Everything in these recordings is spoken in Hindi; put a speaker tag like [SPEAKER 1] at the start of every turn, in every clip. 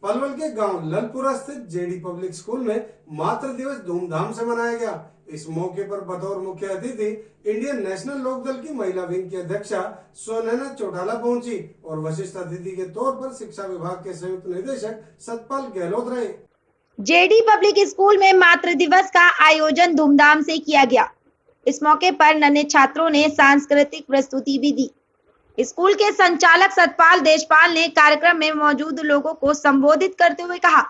[SPEAKER 1] पलवल के गांव ललपुरा स्थित जेडी पब्लिक स्कूल में मातृ दिवस धूमधाम से मनाया गया। इस मौके पर बतौर मुख्य अतिथि इंडियन नेशनल लोकदल की महिला विंग की अध्यक्षा सोनैना चौटाला पहुंची और वरिष्ठ अतिथि के तौर पर शिक्षा विभाग के संयुक्त निदेशक सतपाल गहलोत रहे।
[SPEAKER 2] जेडी पब्लिक स्कूल में मातृ दिवस का आयोजन धूमधाम से किया गया। इस मौके पर नन्हे छात्रों ने सांस्कृतिक प्रस्तुति भी दी। स्कूल के संचालक सतपाल देशपाल ने कार्यक्रम में मौजूद लोगों को संबोधित करते हुए कहा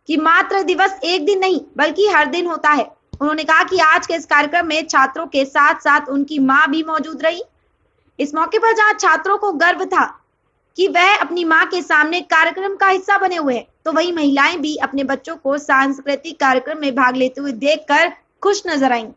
[SPEAKER 2] कि मातृ दिवस एक दिन नहीं बल्कि हर दिन होता है। उन्होंने कहा कि आज के इस कार्यक्रम में छात्रों के साथ साथ उनकी मां भी मौजूद रही। इस मौके पर जहां छात्रों को गर्व था कि वह अपनी मां के सामने कार्यक्रम का हिस्सा बने हुए हैं, तो वहीं महिलाएं भी अपने बच्चों को सांस्कृतिक कार्यक्रम में भाग लेते हुए देखकर खुश नजर आईं।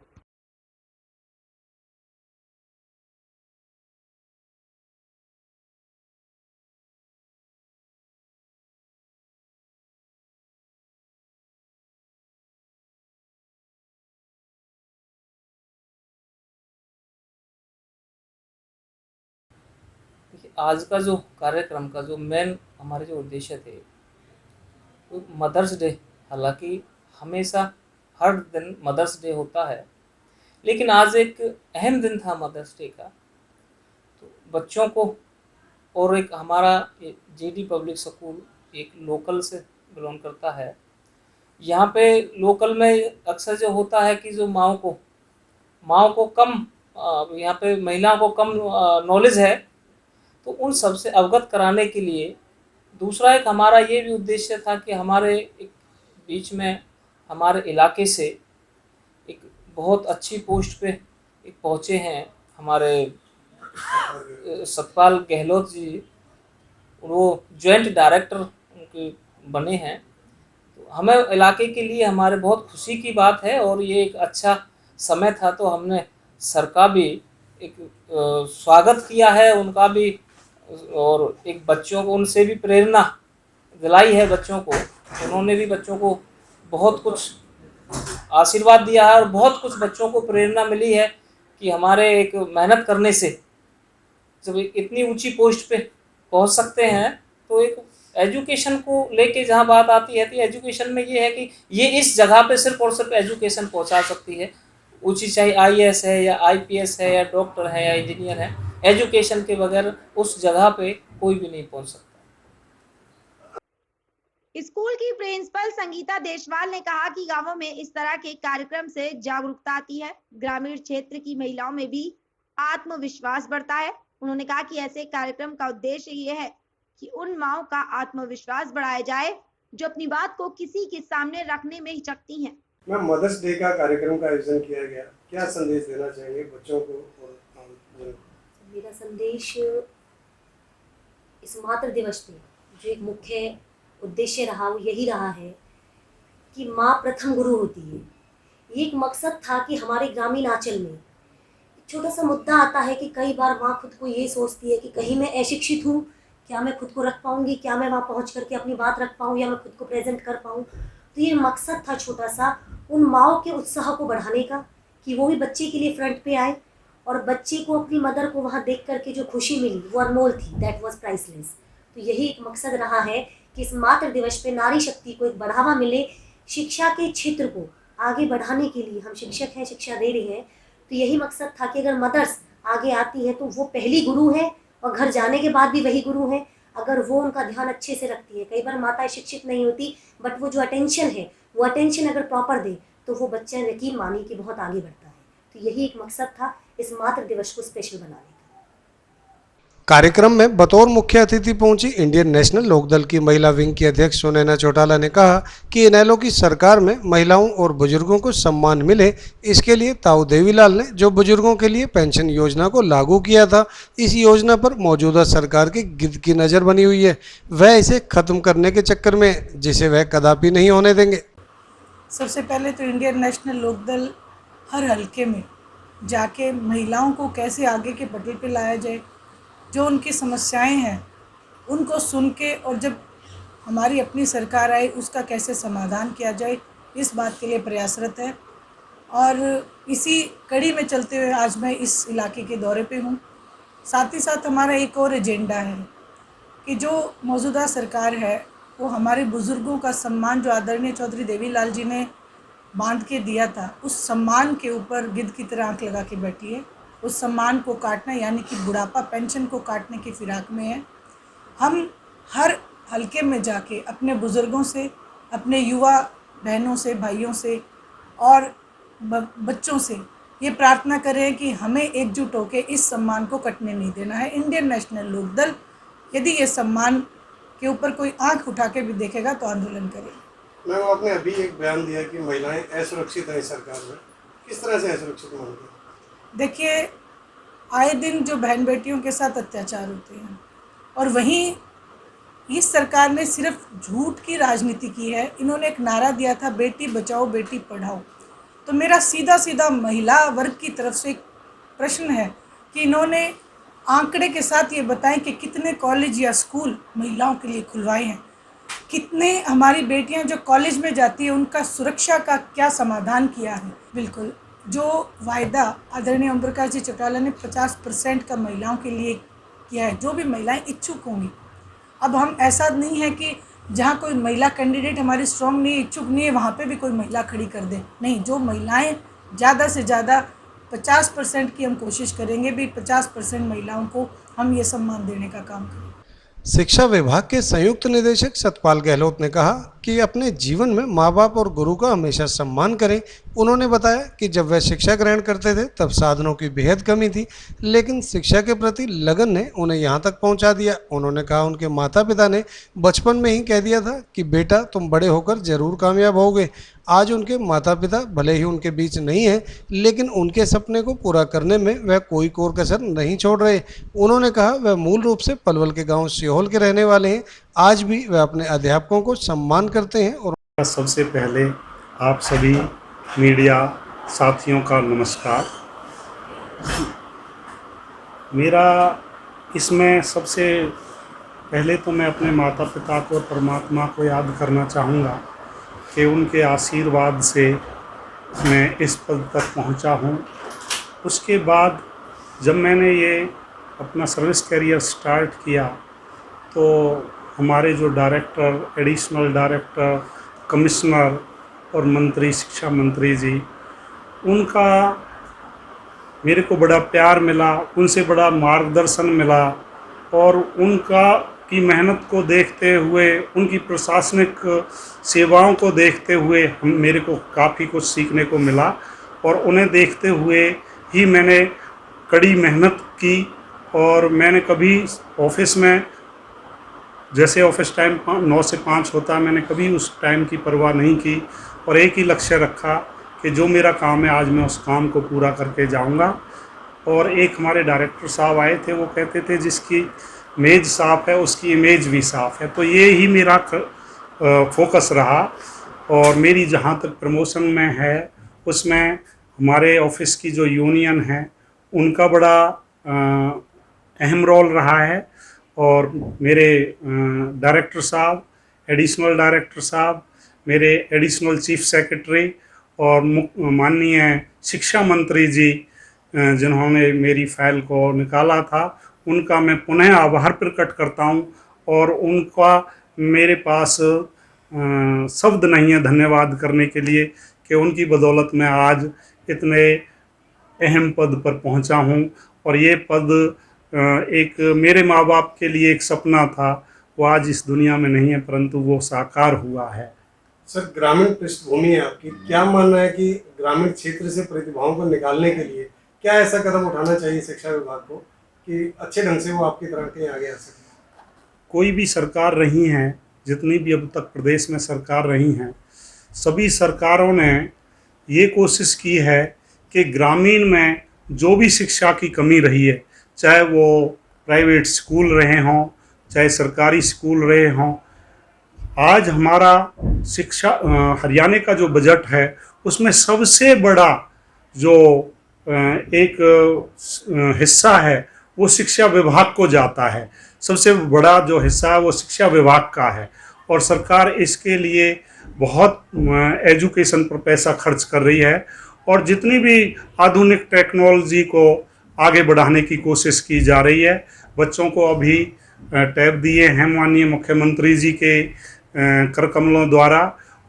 [SPEAKER 3] आज का जो कार्यक्रम का जो मेन हमारे जो उद्देश्य थे वो मदर्स डे, हालांकि हमेशा हर दिन मदर्स डे होता है, लेकिन आज एक अहम दिन था मदर्स डे का। तो बच्चों को और एक हमारा जेडी पब्लिक स्कूल एक लोकल से बिलोंग करता है। यहाँ पे लोकल में अक्सर जो होता है कि जो माओ को कम यहाँ पे महिलाओं को कम नॉलेज है, तो उन सब से अवगत कराने के लिए दूसरा एक हमारा ये भी उद्देश्य था कि हमारे एक बीच में हमारे इलाके से एक बहुत अच्छी पोस्ट पे एक पहुँचे हैं हमारे सतपाल गहलोत जी, वो जॉइंट डायरेक्टर उनके बने हैं। तो हमें इलाके के लिए हमारे बहुत खुशी की बात है और ये एक अच्छा समय था, तो हमने सर का भी एक स्वागत किया है, उनका भी, और एक बच्चों को उनसे भी प्रेरणा दिलाई है बच्चों को। उन्होंने भी बच्चों को बहुत कुछ आशीर्वाद दिया है और बहुत कुछ बच्चों को प्रेरणा मिली है कि हमारे एक मेहनत करने से जब इतनी ऊंची पोस्ट पे पहुंच सकते हैं। तो एक एजुकेशन को लेके जहां बात आती है तो एजुकेशन में ये है कि ये इस जगह पे सिर्फ और सिर्फ एजुकेशन पहुंचा सकती है ऊंची, चाहे आईएएस है या आईपीएस है या डॉक्टर है या इंजीनियर है, एजुकेशन के बगैर उस जगह पे कोई भी नहीं पहुंच सकता।
[SPEAKER 2] स्कूल की प्रिंसिपल संगीता देशवाल ने कहा कि गांवों में इस तरह के कार्यक्रम से जागरूकता आती है, ग्रामीण क्षेत्र की महिलाओं में भी आत्मविश्वास बढ़ता है। उन्होंने कहा कि ऐसे कार्यक्रम का उद्देश्य ये है कि उन माओं का आत्मविश्वास बढ़ाया जाए जो अपनी बात को किसी के सामने रखने में हिचकती हैं।
[SPEAKER 1] मैम, मदर्स डे का कार्यक्रम का आयोजन किया गया, क्या संदेश देना चाहेंगे बच्चों को? और
[SPEAKER 4] मेरा संदेश इस मातृ दिवस पे जो एक मुख्य उद्देश्य रहा वो यही रहा है कि माँ प्रथम गुरु होती है। ये एक मकसद था कि हमारे ग्रामीण आंचल में एक छोटा सा मुद्दा आता है कि कई बार माँ खुद को ये सोचती है कि कहीं मैं अशिक्षित हूँ, क्या मैं खुद को रख पाऊँगी, क्या मैं वहाँ पहुँच करके अपनी बात रख पाऊँ या मैं खुद को प्रेजेंट कर पाऊँ। तो ये मकसद था छोटा सा उन माँओं के उत्साह को बढ़ाने का कि वो भी बच्चे के लिए फ्रंट पे आए और बच्चे को अपनी मदर को वहाँ देख करके जो खुशी मिली वो अनमोल थी, दैट वाज प्राइसलेस। तो यही एक मकसद रहा है कि इस मातृ दिवस पे नारी शक्ति को एक बढ़ावा मिले, शिक्षा के क्षेत्र को आगे बढ़ाने के लिए हम शिक्षक हैं, शिक्षा दे रहे हैं। तो यही मकसद था कि अगर मदर्स आगे आती हैं तो वो पहली गुरु है और घर जाने के बाद भी वही गुरु है। अगर वो उनका ध्यान अच्छे से रखती है, कई बार माताएं शिक्षित नहीं होती बट वो जो अटेंशन है वो अटेंशन अगर प्रॉपर दे तो वो बच्चा यकीन मानिए कि बहुत आगे बढ़ता है। तो यही एक मकसद था इस मातृ दिवस को स्पेशल बनाने का।
[SPEAKER 1] कार्यक्रम में बतौर मुख्य अतिथि पहुंची इंडियन नेशनल लोकदल की महिला विंग की अध्यक्ष सोनैना चौटाला ने कहा कि इनेलो की सरकार में महिलाओं और बुजुर्गों को सम्मान मिले, इसके लिए ताऊ देवीलाल ने जो बुजुर्गों के लिए पेंशन योजना को लागू किया था, इस योजना पर मौजूदा सरकार की गिद्ध की नज़र बनी हुई है। वह इसे खत्म करने के चक्कर में जिसे वह कदापि नहीं होने देंगे।
[SPEAKER 5] सबसे पहले तो इंडियन नेशनल लोकदल हर हलके में जाके महिलाओं को कैसे आगे के पटल पे लाया जाए, जो उनकी समस्याएं हैं उनको सुन के, और जब हमारी अपनी सरकार आए उसका कैसे समाधान किया जाए, इस बात के लिए प्रयासरत है। और इसी कड़ी में चलते हुए आज मैं इस इलाके के दौरे पे हूँ। साथ ही साथ हमारा एक और एजेंडा है कि जो मौजूदा सरकार है वो हमारे बुज़ुर्गों का सम्मान जो आदरणीय चौधरी देवीलाल जी ने बांध के दिया था, उस सम्मान के ऊपर गिद्ध की तरह आंख लगा के बैठी है। उस सम्मान को काटना यानी कि बुढ़ापा पेंशन को काटने की फिराक में है। हम हर हलके में जाके अपने बुज़ुर्गों से, अपने युवा बहनों से, भाइयों से और बच्चों से ये प्रार्थना करें कि हमें एकजुट होकर इस सम्मान को कटने नहीं देना है। इंडियन नेशनल लोकदल यदि ये सम्मान के ऊपर कोई आंख उठा के भी देखेगा तो आंदोलन करेगा।
[SPEAKER 1] मैम, आपने अभी एक बयान दिया कि महिलाएं असुरक्षित हैं सरकार में, किस तरह से असुरक्षित मानते हैं?
[SPEAKER 5] देखिए, आए दिन जो बहन बेटियों के साथ अत्याचार होते हैं और वहीं इस सरकार ने सिर्फ झूठ की राजनीति की है। इन्होंने एक नारा दिया था, बेटी बचाओ बेटी पढ़ाओ। तो मेरा सीधा सीधा महिला वर्ग की तरफ से एक प्रश्न है कि इन्होंने आंकड़े के साथ ये बताएं कि कितने कॉलेज या स्कूल महिलाओं के लिए खुलवाए हैं, कितने हमारी बेटियां जो कॉलेज में जाती है उनका सुरक्षा का क्या समाधान किया है। बिल्कुल, जो वायदा आदरणीय ओम प्रकाश जी चौटाला ने 50% का महिलाओं के लिए किया है, जो भी महिलाएं इच्छुक होंगी। अब हम ऐसा नहीं है कि जहाँ कोई महिला कैंडिडेट हमारी स्ट्रॉन्ग नहीं, इच्छुक नहीं है, वहाँ पे भी कोई महिला खड़ी कर दे। नहीं, जो महिलाएं ज़्यादा से ज़्यादा 50% की हम कोशिश करेंगे भी 50% महिलाओं को हम ये सम्मान देने का काम करें।
[SPEAKER 1] शिक्षा विभाग के संयुक्त निदेशक सतपाल गहलोत ने कहा कि अपने जीवन में माँ बाप और गुरु का हमेशा सम्मान करें। उन्होंने बताया कि जब वे शिक्षा ग्रहण करते थे तब साधनों की बेहद कमी थी, लेकिन शिक्षा के प्रति लगन ने उन्हें यहाँ तक पहुँचा दिया। उन्होंने कहा उनके माता पिता ने बचपन में ही कह दिया था कि बेटा तुम बड़े होकर जरूर कामयाब होगे। आज उनके माता पिता भले ही उनके बीच नहीं हैं, लेकिन उनके सपने को पूरा करने में वह कोई कोर कसर नहीं छोड़ रहे। उन्होंने कहा वह मूल रूप से पलवल के गांव सिहोल के रहने वाले हैं। आज भी वह अपने अध्यापकों को सम्मान करते हैं। और
[SPEAKER 6] सबसे पहले आप सभी मीडिया साथियों का नमस्कार। मेरा इसमें सबसे पहले तो मैं अपने माता पिता को और परमात्मा को याद करना चाहूँगा कि उनके आशीर्वाद से मैं इस पद तक पहुँचा हूँ। उसके बाद जब मैंने ये अपना सर्विस करियर स्टार्ट किया तो हमारे जो डायरेक्टर, एडिशनल डायरेक्टर, कमिश्नर और मंत्री, शिक्षा मंत्री जी, उनका मेरे को बड़ा प्यार मिला, उनसे बड़ा मार्गदर्शन मिला और उनका की मेहनत को देखते हुए, उनकी प्रशासनिक सेवाओं को देखते हुए मेरे को काफ़ी कुछ सीखने को मिला और उन्हें देखते हुए ही मैंने कड़ी मेहनत की। और मैंने कभी ऑफिस में, जैसे ऑफिस टाइम 9 से 5 होता, मैंने कभी उस टाइम की परवाह नहीं की और एक ही लक्ष्य रखा कि जो मेरा काम है आज मैं उस काम को पूरा करके जाऊंगा। और एक हमारे डायरेक्टर साहब आए थे, वो कहते थे जिसकी मेज साफ़ है उसकी इमेज भी साफ़ है। तो ये ही मेरा फोकस रहा। और मेरी जहाँ तक प्रमोशन में है उसमें हमारे ऑफिस की जो यूनियन है उनका बड़ा अहम रोल रहा है। और मेरे डायरेक्टर साहब, एडिशनल डायरेक्टर साहब, मेरे एडिशनल चीफ सेक्रेटरी और माननीय शिक्षा मंत्री जी जिन्होंने मेरी फाइल को निकाला था, उनका मैं पुनः आभार प्रकट करता हूं। और उनका मेरे पास शब्द नहीं है धन्यवाद करने के लिए कि उनकी बदौलत मैं आज इतने अहम पद पर पहुंचा हूं। और ये पद एक मेरे माँ बाप के लिए एक सपना था, वो आज इस दुनिया में नहीं है परंतु वो साकार हुआ है।
[SPEAKER 1] सर, ग्रामीण पृष्ठभूमि है आपकी, क्या मानना है कि ग्रामीण क्षेत्र से प्रतिभाओं को निकालने के लिए क्या ऐसा कदम उठाना चाहिए शिक्षा विभाग को कि अच्छे ढंग से वो आपकी तरह कहीं आगे आ सके?
[SPEAKER 6] कोई भी सरकार रही हैं, जितनी भी अब तक प्रदेश में सरकार रही हैं, सभी सरकारों ने ये कोशिश की है कि ग्रामीण में जो भी शिक्षा की कमी रही है, चाहे वो प्राइवेट स्कूल रहे हों, चाहे सरकारी स्कूल रहे हों, आज हमारा शिक्षा हरियाणा का जो बजट है उसमें सबसे बड़ा जो एक हिस्सा है वो शिक्षा विभाग को जाता है। सबसे बड़ा जो हिस्सा है वो शिक्षा विभाग का है और सरकार इसके लिए बहुत एजुकेशन पर पैसा खर्च कर रही है। और जितनी भी आधुनिक टेक्नोलॉजी को आगे बढ़ाने की कोशिश की जा रही है। बच्चों को अभी टैब दिए हैं माननीय मुख्यमंत्री जी के कर कमलों द्वारा,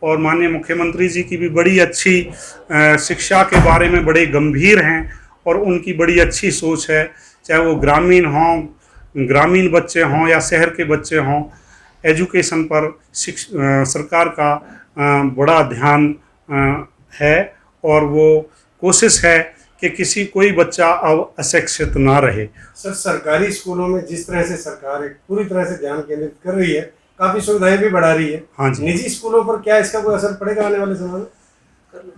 [SPEAKER 6] और माननीय मुख्यमंत्री जी की भी बड़ी अच्छी शिक्षा के बारे में बड़े गंभीर हैं और उनकी बड़ी अच्छी सोच है, चाहे वो ग्रामीण बच्चे हों या शहर के बच्चे हों। एजुकेशन पर सरकार का बड़ा ध्यान है और वो कोशिश है कि कोई बच्चा अब अशिक्षित ना रहे।
[SPEAKER 1] सर, सरकारी स्कूलों में जिस तरह से सरकार पूरी तरह से ध्यान केंद्रित कर रही है, काफी सुविधाएं भी बढ़ा रही है,
[SPEAKER 6] हाँ जी।
[SPEAKER 1] निजी स्कूलों पर क्या इसका कोई असर पड़ेगा आने वाले समय में?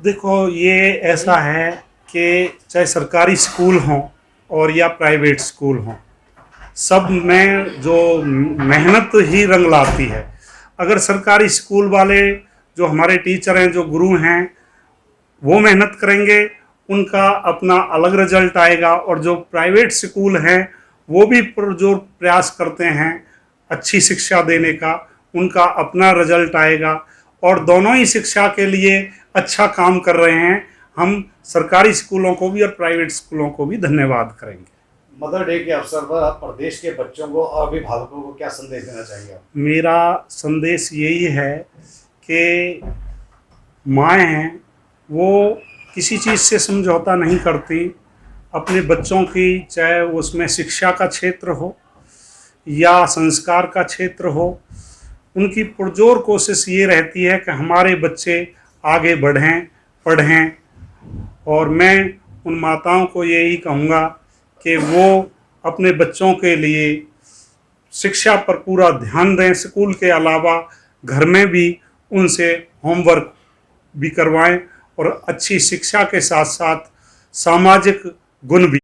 [SPEAKER 6] देखो, ये ऐसा है कि चाहे सरकारी स्कूल हों और या प्राइवेट स्कूल हों, सब में जो मेहनत ही रंग लाती है। अगर सरकारी स्कूल वाले जो हमारे टीचर हैं, जो गुरु हैं, वो मेहनत करेंगे, उनका अपना अलग रिजल्ट आएगा, और जो प्राइवेट स्कूल हैं वो भी जो प्रयास करते हैं अच्छी शिक्षा देने का, उनका अपना रिजल्ट आएगा, और दोनों ही शिक्षा के लिए अच्छा काम कर रहे हैं। हम सरकारी स्कूलों को भी और प्राइवेट स्कूलों को भी धन्यवाद करेंगे।
[SPEAKER 7] मदर डे के अवसर पर आप प्रदेश के बच्चों को और अभिभावकों को क्या संदेश देना चाहेंगे?
[SPEAKER 6] मेरा संदेश यही है कि माएँ हैं वो किसी चीज़ से समझौता नहीं करती। अपने बच्चों की, चाहे उसमें शिक्षा का क्षेत्र हो या संस्कार का क्षेत्र हो, उनकी पुरजोर कोशिश ये रहती है कि हमारे बच्चे आगे बढ़ें, पढ़ें। और मैं उन माताओं को यही कहूँगा कि वो अपने बच्चों के लिए शिक्षा पर पूरा ध्यान दें, स्कूल के अलावा घर में भी उनसे होमवर्क भी करवाएं और अच्छी शिक्षा के साथ साथ सामाजिक गुण भी